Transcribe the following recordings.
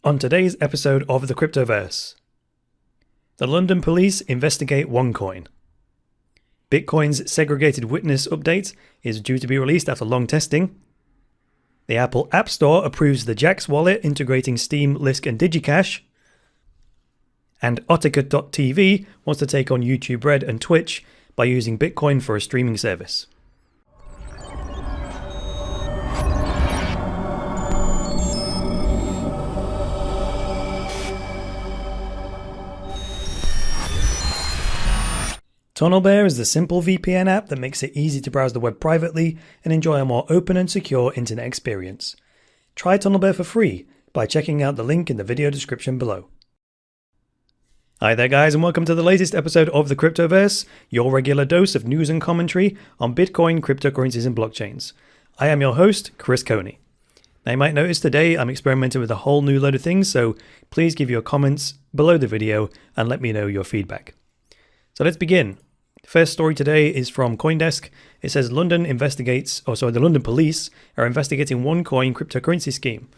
On today's episode of the Cryptoverse, the London police investigate OneCoin. Bitcoin's segregated witness update is due to be released after long testing. The Apple App Store approves the Jax wallet integrating Steem, Lisk and digicash. And Otica.tv wants to take on YouTube Red and Twitch by using Bitcoin for a streaming service. TunnelBear is the simple VPN app that makes it easy to browse the web privately and enjoy a more open and secure internet experience. Try TunnelBear for free by checking out the link in the video description below. Hi there guys, and welcome to the latest episode of the Cryptoverse, your regular dose of news and commentary on Bitcoin, cryptocurrencies and blockchains. I am your host, Chris Coney. Now you might notice today I'm experimenting with a whole new load of things, so please give your comments below the video and let me know your feedback. So let's begin. First story today is from CoinDesk. It says the London police are investigating OneCoin cryptocurrency scheme.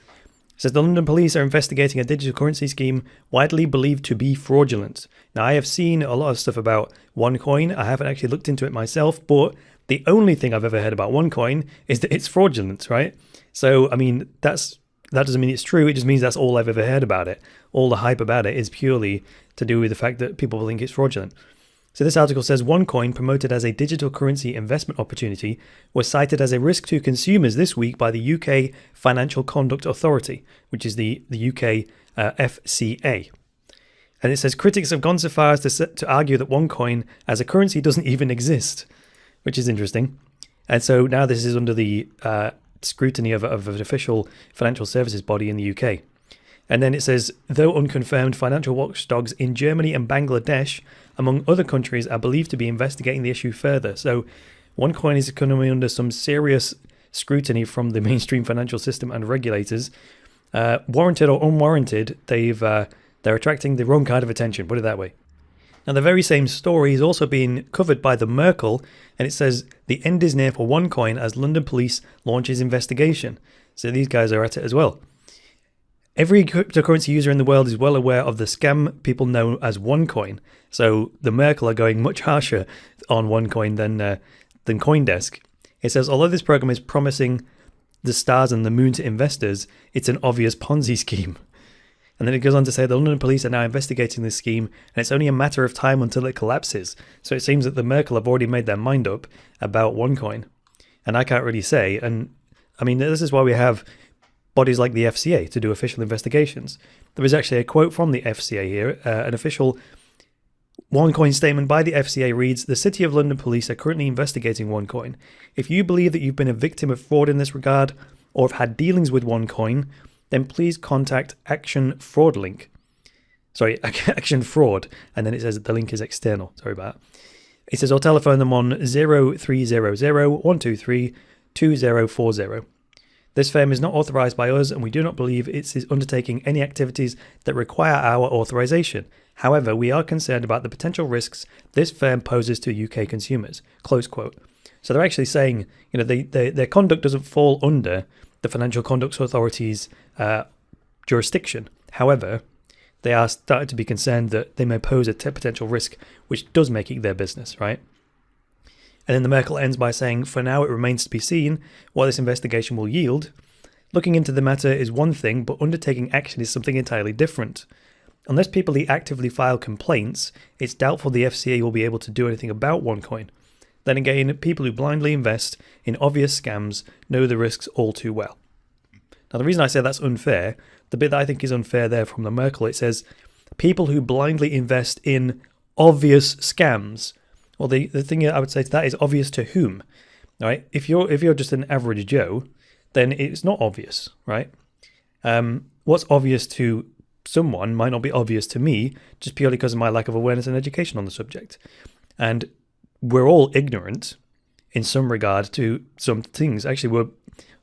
It says the London police are investigating a digital currency scheme widely believed to be fraudulent. Now, I have seen a lot of stuff about OneCoin. I haven't actually looked into it myself, but the only thing I've ever heard about OneCoin is that it's fraudulent, right? So, I mean, that doesn't mean it's true. It just means that's all I've ever heard about it. All the hype about it is purely to do with the fact that people think it's fraudulent. So this article says OneCoin, promoted as a digital currency investment opportunity, was cited as a risk to consumers this week by the UK Financial Conduct Authority, which is the UK FCA. And it says critics have gone so far as to argue that OneCoin as a currency doesn't even exist, which is interesting. And so now this is under the scrutiny of an official financial services body in the UK. And then it says, though unconfirmed, financial watchdogs in Germany and Bangladesh, among other countries, are believed to be investigating the issue further. So OneCoin is coming under some serious scrutiny from the mainstream financial system and regulators. Warranted or unwarranted, they're attracting the wrong kind of attention, put it that way. Now, the very same story is also being covered by the Merkel, and it says, the end is near for OneCoin as London police launches investigation. So these guys are at it as well. Every cryptocurrency user in the world is well aware of the scam people know as OneCoin. So the Merkel are going much harsher on OneCoin than CoinDesk. It says, although this program is promising the stars and the moon to investors, it's an obvious Ponzi scheme. And then it goes on to say the London police are now investigating this scheme, and it's only a matter of time until it collapses. So it seems that the Merkel have already made their mind up about OneCoin. And I can't really say. And I mean, this is why we have bodies like the FCA to do official investigations. There is actually a quote from the FCA here. An official OneCoin statement by the FCA reads, the City of London police are currently investigating OneCoin. If you believe that you've been a victim of fraud in this regard or have had dealings with OneCoin, then please contact Action Fraud. And then it says that the link is external. Sorry about that. It says, or telephone them on 0300 123 2040. This firm is not authorized by us, and we do not believe it is undertaking any activities that require our authorization. However, we are concerned about the potential risks this firm poses to UK consumers. Close quote. So they're actually saying, their conduct doesn't fall under the Financial Conduct Authority's jurisdiction. However, they are starting to be concerned that they may pose a potential risk, which does make it their business, right? And then the Merkel ends by saying, for now it remains to be seen what this investigation will yield. Looking into the matter is one thing, but undertaking action is something entirely different. Unless people actively file complaints, it's doubtful the FCA will be able to do anything about OneCoin. Then again, people who blindly invest in obvious scams know the risks all too well. Now, the reason I say that's unfair, the bit that I think is unfair there from the Merkel, it says, people who blindly invest in obvious scams. Well, the thing I would say to that is obvious to whom, right? If you're just an average Joe, then it's not obvious, right? What's obvious to someone might not be obvious to me, just purely because of my lack of awareness and education on the subject. And we're all ignorant in some regard to some things. Actually,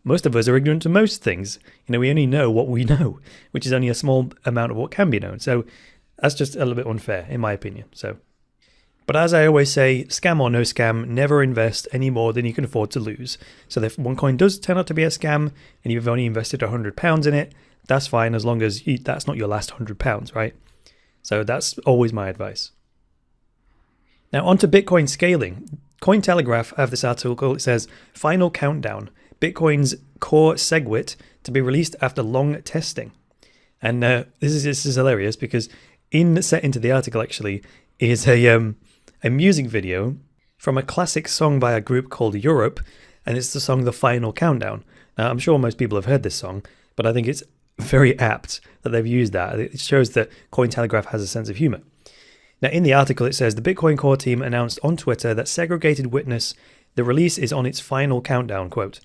most of us are ignorant to most things. We only know what we know, which is only a small amount of what can be known. So that's just a little bit unfair, in my opinion. But as I always say, scam or no scam, never invest any more than you can afford to lose. So if OneCoin does turn out to be a scam and you've only invested £100 in it, that's fine as long as that's not your last £100, right? So that's always my advice. Now onto Bitcoin scaling. Cointelegraph have this article. It says, final countdown, Bitcoin's core Segwit to be released after long testing. And this is hilarious because set into the article actually is a music video from a classic song by a group called Europe, and it's the song The Final Countdown. Now, I'm sure most people have heard this song, but I think it's very apt that they've used that. It shows that Cointelegraph has a sense of humor. Now, in the article, it says the Bitcoin core team announced on Twitter that Segregated Witness, the release is on its final countdown, quote,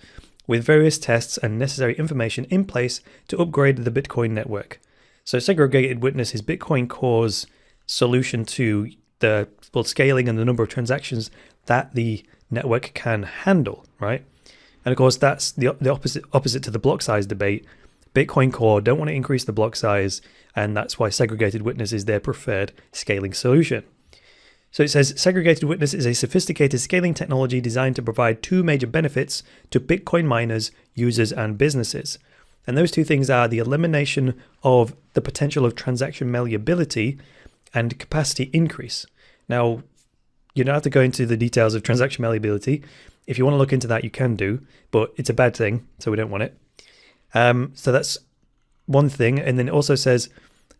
with various tests and necessary information in place to upgrade the Bitcoin network. So Segregated Witness is Bitcoin Core's solution to the scaling and the number of transactions that the network can handle, right? And of course, that's the opposite to the block size debate. Bitcoin Core don't want to increase the block size, and that's why Segregated Witness is their preferred scaling solution. So it says, Segregated Witness is a sophisticated scaling technology designed to provide two major benefits to Bitcoin miners, users, and businesses. And those two things are the elimination of the potential of transaction malleability and capacity increase. Now, you don't have to go into the details of transaction malleability. If you want to look into that, you can do, but it's a bad thing, so we don't want it. So that's one thing. And then it also says,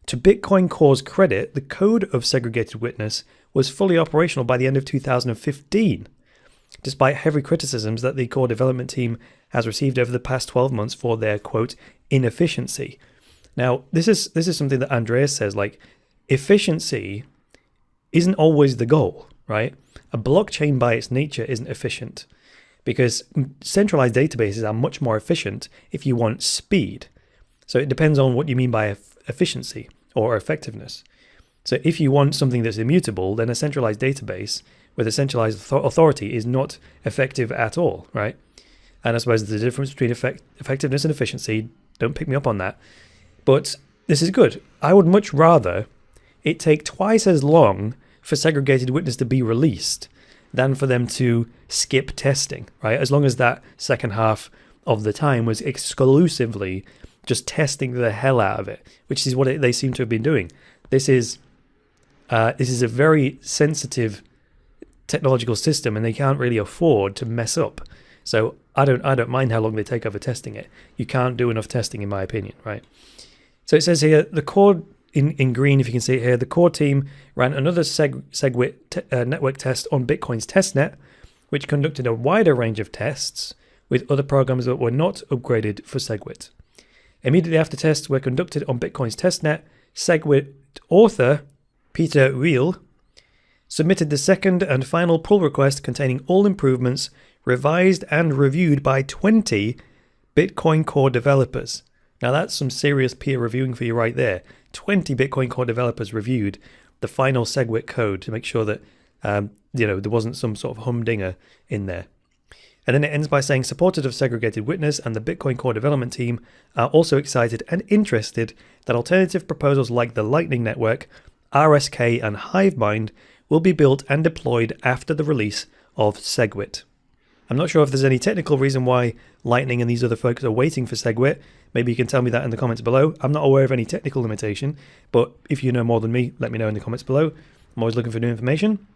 to Bitcoin Core's credit, the code of Segregated Witness was fully operational by the end of 2015, despite heavy criticisms that the core development team has received over the past 12 months for their, quote, inefficiency. Now, this is something that Andreas says, like, efficiency isn't always the goal, right? A blockchain by its nature isn't efficient because centralized databases are much more efficient if you want speed. So it depends on what you mean by efficiency or effectiveness. So if you want something that's immutable, then a centralized database with a centralized authority is not effective at all, right? And I suppose the difference between effectiveness and efficiency, don't pick me up on that. But this is good. I would much rather it take twice as long for Segregated Witness to be released than for them to skip testing, right? As long as that second half of the time was exclusively just testing the hell out of it, which is what they seem to have been doing. This is a very sensitive technological system, and they can't really afford to mess up. So I don't mind how long they take over testing it. You can't do enough testing, in my opinion, right? So it says here, the core in green, if you can see it here, the core team ran another Segwit network test on Bitcoin's testnet, which conducted a wider range of tests with other programs that were not upgraded for Segwit. Immediately after tests were conducted on Bitcoin's testnet, Segwit author Peter Riehl submitted the second and final pull request containing all improvements revised and reviewed by 20 Bitcoin Core developers. Now that's some serious peer reviewing for you right there. 20 Bitcoin Core developers reviewed the final Segwit code to make sure that there wasn't some sort of humdinger in there. And then it ends by saying supporters of Segregated Witness and the Bitcoin Core development team are also excited and interested that alternative proposals like the Lightning Network, RSK and Hivemind will be built and deployed after the release of Segwit. I'm not sure if there's any technical reason why Lightning and these other folks are waiting for Segwit. Maybe you can tell me that in the comments below. I'm not aware of any technical limitation, but if you know more than me, let me know in the comments below. I'm always looking for new information.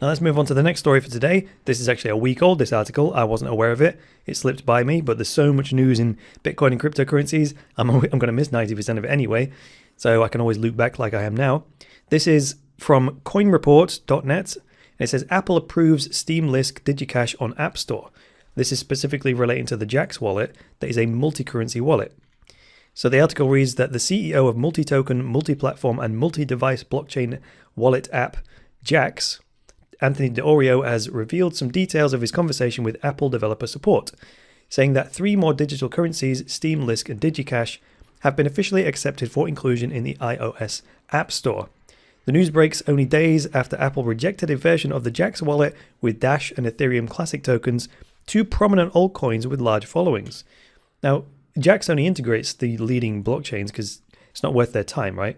Now let's move on to the next story for today. This is actually a week old, this article. I wasn't aware of it. It slipped by me, but there's so much news in Bitcoin and cryptocurrencies, I'm going to miss 90% of it anyway, so I can always loop back like I am now. This is from coinreport.net. It says Apple approves Steem Lisk digicash on App Store. This is specifically relating to the Jax wallet that is a multi-currency wallet. So the article reads that the CEO of multi-token, multi-platform and multi-device blockchain wallet app Jax, Anthony D'Orio, has revealed some details of his conversation with Apple developer support, saying that 3 more digital currencies, Steem, Lisk and digicash, have been officially accepted for inclusion in the iOS App Store. The news breaks only days after Apple rejected a version of the Jax wallet with Dash and Ethereum Classic tokens, 2 prominent altcoins with large followings. Now, Jax only integrates the leading blockchains because it's not worth their time, right?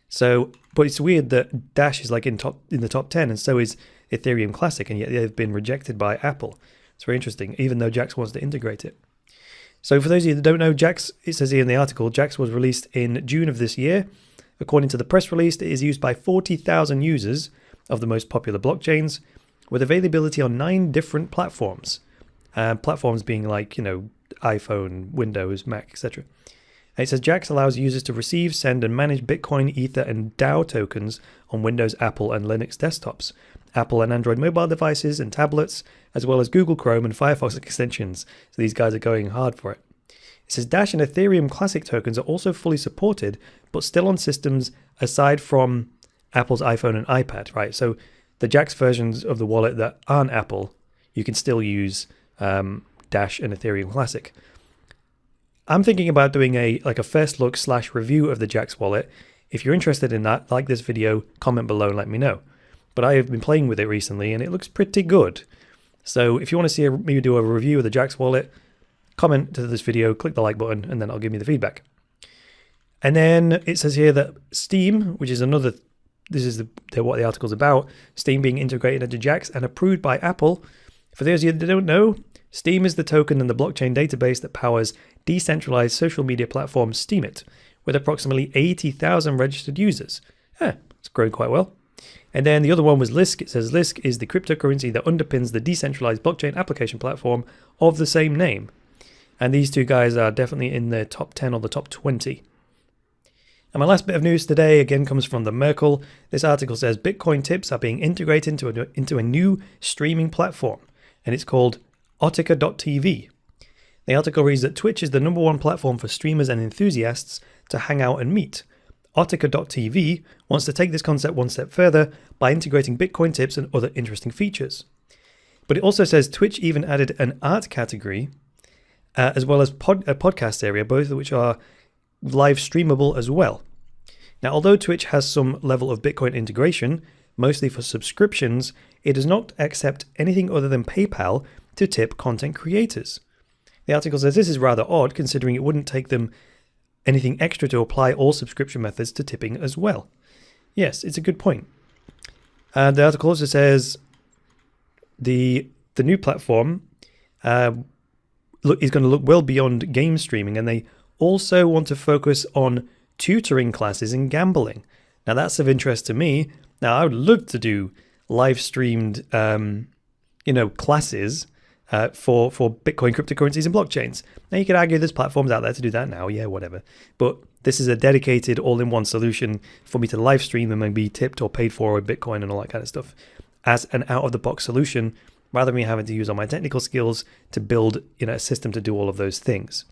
So, but it's weird that Dash is like in the top 10, and so is Ethereum Classic, and yet they've been rejected by Apple. It's very interesting, even though Jax wants to integrate it. So for those of you that don't know, Jax, it says here in the article, Jax was released in June of this year. According to the press release, it is used by 40,000 users of the most popular blockchains, with availability on 9 different platforms. Platforms being like, iPhone, Windows, Mac, etc. And it says Jax allows users to receive, send, and manage Bitcoin, Ether, and DAO tokens on Windows, Apple, and Linux desktops, Apple and Android mobile devices and tablets, as well as Google Chrome and Firefox extensions. So these guys are going hard for it. It says Dash and Ethereum Classic tokens are also fully supported, but still on systems aside from Apple's iPhone and iPad, right? So the Jax versions of the wallet that aren't Apple, you can still use Dash and Ethereum Classic. I'm thinking about doing a first look / review of the Jax wallet. If you're interested in that, like this video, comment below and let me know. But I have been playing with it recently and it looks pretty good. So if you want to see me do a review of the Jax wallet, comment to this video, click the like button, and then I'll give me the feedback. And then it says here that Steem, which is another, this is what the article's about, Steem being integrated into Jax and approved by Apple. For those of you that don't know, Steem is the token and the blockchain database that powers decentralized social media platform Steemit, with approximately 80,000 registered users. It's growing quite well. And then the other one was Lisk. It says Lisk is the cryptocurrency that underpins the decentralized blockchain application platform of the same name. And these two guys are definitely in the top 10 or the top 20. And my last bit of news today again comes from the Merkle. This article says Bitcoin tips are being integrated into a new streaming platform, and it's called Otica.tv. The article reads that Twitch is the #1 platform for streamers and enthusiasts to hang out and meet. Otica.tv wants to take this concept one step further by integrating Bitcoin tips and other interesting features. But it also says Twitch even added an art category, as well as a podcast area, both of which are live streamable as well. Now, although Twitch has some level of Bitcoin integration, mostly for subscriptions, it does not accept anything other than PayPal to tip content creators. The article says this is rather odd, considering it wouldn't take them anything extra to apply all subscription methods to tipping as well. Yes, it's a good point. The article also says the new platform is going to look well beyond game streaming, and they also want to focus on tutoring classes in gambling. Now that's of interest to me. Now I would love to do live streamed, classes for Bitcoin, cryptocurrencies, and blockchains. Now you could argue there's platforms out there to do that now, yeah, whatever. But this is a dedicated all-in-one solution for me to live stream them and be tipped or paid for with Bitcoin and all that kind of stuff as an out-of-the-box solution, rather than me having to use all my technical skills to build a system to do all of those things.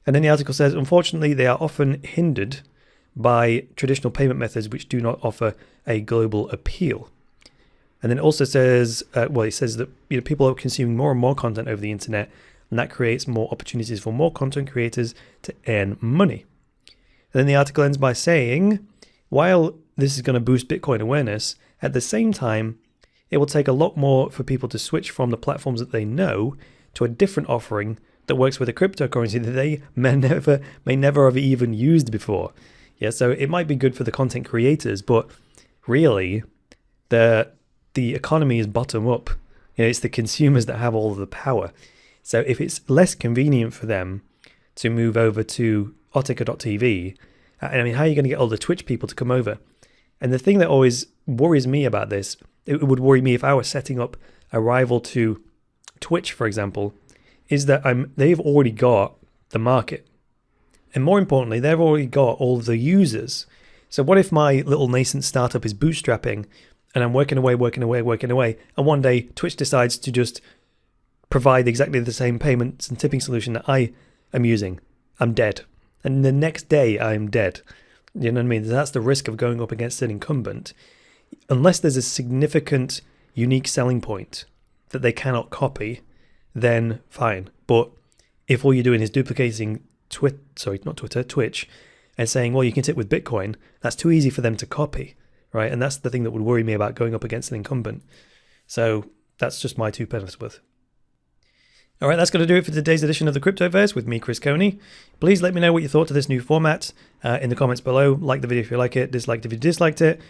And then the article says, unfortunately, they are often hindered by traditional payment methods which do not offer a global appeal. And then it also says, it says that people are consuming more and more content over the internet, and that creates more opportunities for more content creators to earn money. And then the article ends by saying, while this is going to boost Bitcoin awareness, at the same time, it will take a lot more for people to switch from the platforms that they know to a different offering that works with a cryptocurrency that they may never have even used before. Yeah, so it might be good for the content creators, but really, the economy is bottom up. It's the consumers that have all of the power. So if it's less convenient for them to move over to Otica.tv, how are you going to get all the Twitch people to come over? And the thing that always worries me about this, it would worry me if I was setting up a rival to Twitch, for example, is that they've already got the market. And more importantly, they've already got all the users. So what if my little nascent startup is bootstrapping and I'm working away, and one day Twitch decides to just provide exactly the same payments and tipping solution that I am using? I'm dead. And the next day I'm dead. You know what I mean? That's the risk of going up against an incumbent. Unless there's a significant unique selling point that they cannot copy, then fine. But if all you're doing is duplicating Twitch, and saying, well, you can tip with Bitcoin, that's too easy for them to copy, right? And that's the thing that would worry me about going up against an incumbent. So that's just my 2 pence worth. All right, that's going to do it for today's edition of the Cryptoverse with me, Chris Coney. Please let me know what you thought of this new format in the comments below. Like the video if you like it, dislike it if you disliked it.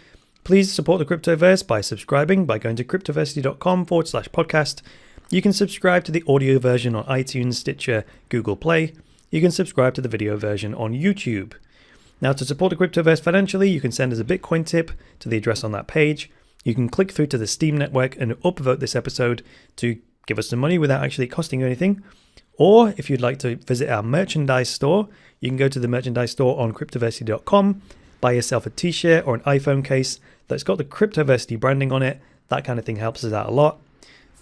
Please support the Cryptoverse by subscribing by going to cryptoversity.com/podcast. You can subscribe to the audio version on iTunes, Stitcher, Google Play. You can subscribe to the video version on YouTube. Now, to support the Cryptoverse financially, you can send us a Bitcoin tip to the address on that page. You can click through to the Steem network and upvote this episode to give us some money without actually costing you anything. Or if you'd like to visit our merchandise store, you can go to the merchandise store on cryptoversity.com, buy yourself a t-shirt or an iPhone case that's got the Cryptoversity branding on it. That kind of thing helps us out a lot.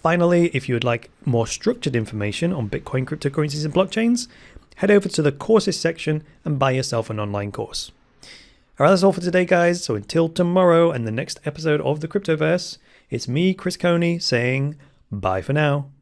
Finally, if you would like more structured information on Bitcoin, cryptocurrencies, and blockchains, head over to the courses section and buy yourself an online course. All right, that's all for today, guys. So until tomorrow and the next episode of the Cryptoverse, it's me, Chris Coney, saying bye for now.